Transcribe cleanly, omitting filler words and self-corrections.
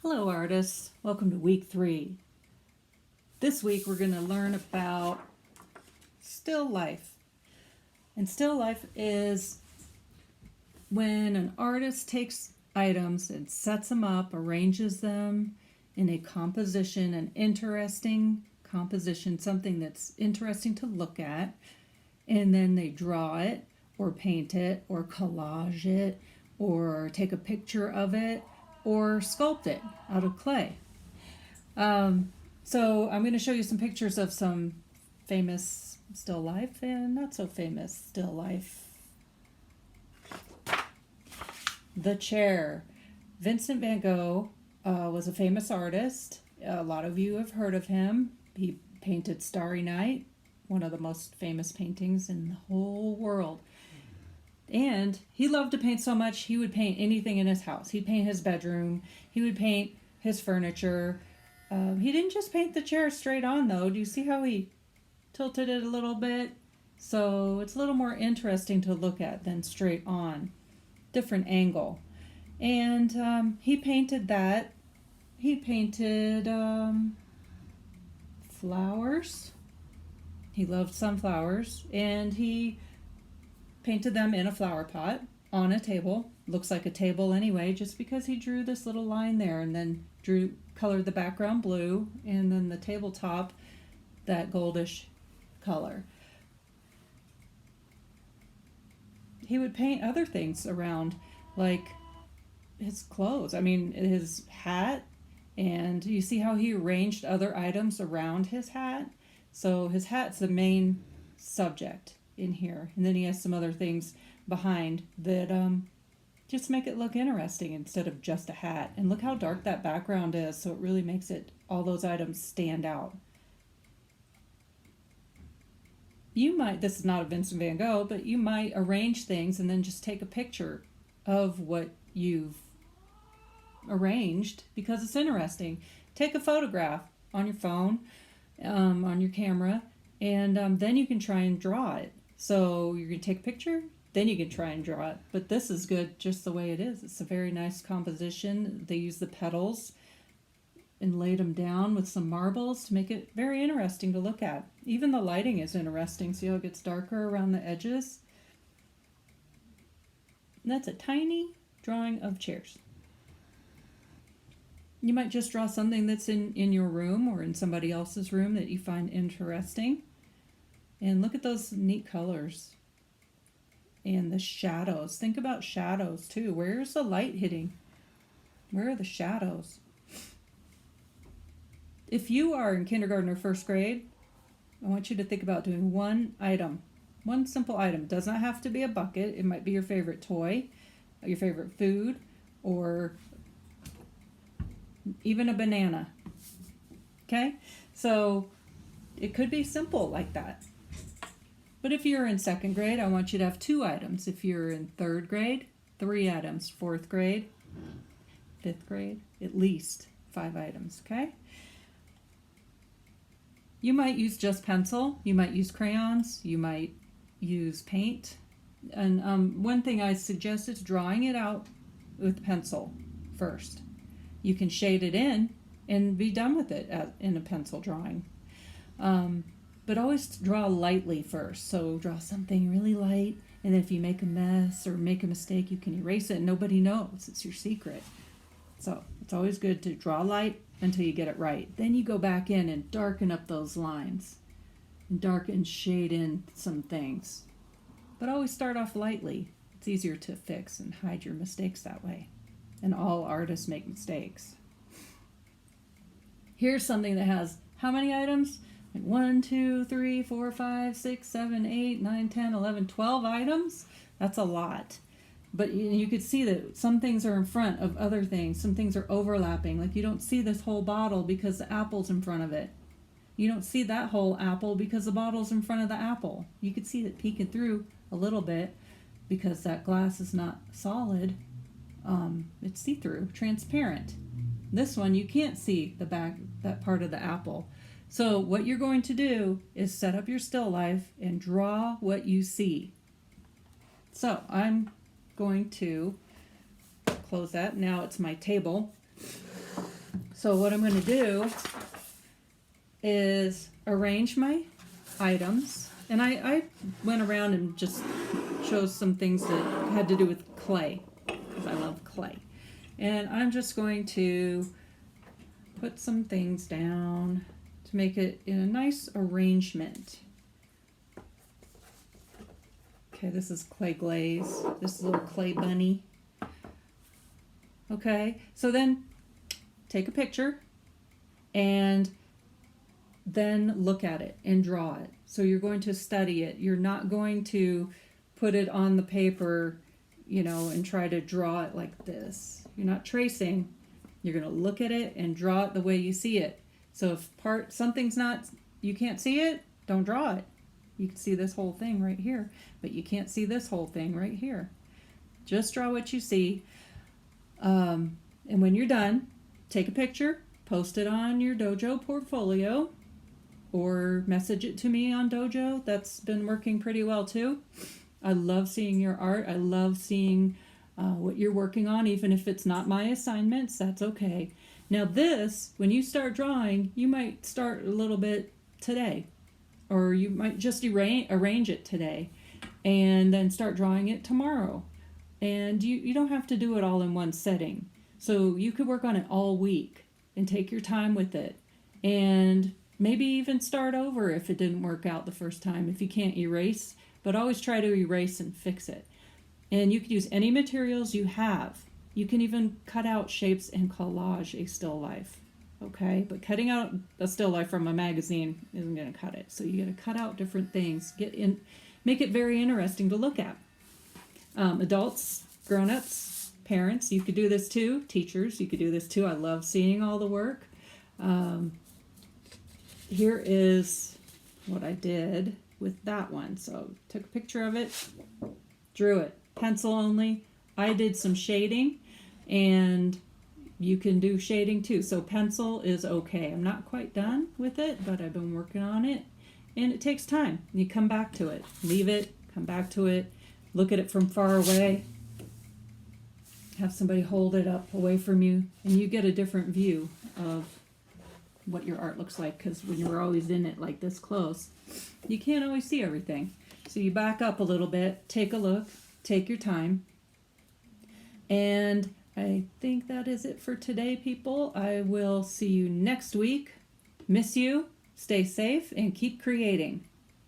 Hello artists, welcome to week 3. This week we're going to learn about still life. And still life is when an artist takes items and sets them up, arranges them in a composition, an interesting composition, something that's interesting to look at, and then they draw it or paint it or collage it or take a picture of it or sculpt it out of clay. So I'm going to show you some pictures of some famous still life and not so famous still life. The Chair. Vincent van Gogh was a famous artist. A lot of you have heard of him. He painted Starry Night, one of the most famous paintings in the whole world. And he loved to paint so much, he would paint anything in his house. He'd paint his bedroom. He would paint his furniture. He didn't just paint the chair straight on, though. Do you see how he tilted it a little bit? So it's a little more interesting to look at than straight on. Different angle. And he painted that. He painted flowers. He loved sunflowers. And he painted them in a flower pot on a table. Looks like a table anyway, just because he drew this little line there and then colored the background blue and then the tabletop that goldish color. He would paint other things around, like his clothes. I mean, his hat, and you see how he arranged other items around his hat? So his hat's the main subject in here, and then he has some other things behind that just make it look interesting instead of just a hat. And look how dark that background is, so it really makes all those items stand out. You might, this is not a Vincent van Gogh, but you might arrange things and then just take a picture of what you've arranged because it's interesting. Take a photograph on your phone, on your camera, and then you can try and draw it. So you're going to take a picture, then you can try and draw it. But this is good just the way it is. It's a very nice composition. They use the petals and laid them down with some marbles to make it very interesting to look at. Even the lighting is interesting. See how it gets darker around the edges? And that's a tiny drawing of chairs. You might just draw something that's in your room or in somebody else's room that you find interesting. And look at those neat colors. And the shadows. Think about shadows too. Where's the light hitting? Where are the shadows? If you are in kindergarten or first grade, I want you to think about doing one item. One simple item. It does not have to be a bucket. It might be your favorite toy, your favorite food, or even a banana. Okay? So it could be simple like that. But if you're in second grade, I want you to have 2 items. If you're in third grade, 3 items. Fourth grade, fifth grade, at least 5 items, okay? You might use just pencil. You might use crayons. You might use paint. And one thing I suggest is drawing it out with pencil first. You can shade it in and be done with it in a pencil drawing. But always draw lightly first. So draw something really light, and then if you make a mess or make a mistake, you can erase it and nobody knows. It's your secret. So it's always good to draw light until you get it right. Then you go back in and darken up those lines and shade in some things. But always start off lightly. It's easier to fix and hide your mistakes that way. And all artists make mistakes. Here's something that has how many items? Like 1, 2, 3, 4, 5, 6, 7, 8, 9, 10, 11, 12 items. That's a lot. But you could see that some things are in front of other things. Some things are overlapping. Like you don't see this whole bottle because the apple's in front of it. You don't see that whole apple because the bottle's in front of the apple. You could see it peeking through a little bit because that glass is not solid. It's see-through, transparent. This one, you can't see the back, that part of the apple. So what you're going to do is set up your still life and draw what you see. So I'm going to close that. Now it's my table. So what I'm going to do is arrange my items. And I went around and just chose some things that had to do with clay, because I love clay. And I'm just going to put some things down to make it in a nice arrangement. Okay, this is clay glaze. This is a little clay bunny. Okay, so then take a picture and then look at it and draw it. So you're going to study it. You're not going to put it on the paper, you know, and try to draw it like this. You're not tracing. You're going to look at it and draw it the way you see it. So if something's not, you can't see it, don't draw it. You can see this whole thing right here, but you can't see this whole thing right here. Just draw what you see. And when you're done, take a picture, post it on your Dojo portfolio, or message it to me on Dojo. That's been working pretty well too. I love seeing your art. I love seeing what you're working on, even if it's not my assignments, that's okay. Now this, when you start drawing, you might start a little bit today, or you might just arrange it today and then start drawing it tomorrow. And you don't have to do it all in one setting. So you could work on it all week and take your time with it. And maybe even start over if it didn't work out the first time, if you can't erase, but always try to erase and fix it. And you can use any materials you have. You can even cut out shapes and collage a still life, okay? But cutting out a still life from a magazine isn't gonna cut it. So you gotta cut out different things, make it very interesting to look at. Adults, grown-ups, parents, you could do this too. Teachers, you could do this too. I love seeing all the work. Here is what I did with that one. So took a picture of it, drew it, pencil only. I did some shading, and you can do shading too. So pencil is okay. I'm not quite done with it, but I've been working on it, and it takes time. You come back to it, leave it, come back to it, look at it from far away, have somebody hold it up away from you, and you get a different view of what your art looks like, because when you're always in it like this close, you can't always see everything. So you back up a little bit, take a look, take your time. And I think that is it for today, people. I will see you next week. Miss you, stay safe, and keep creating.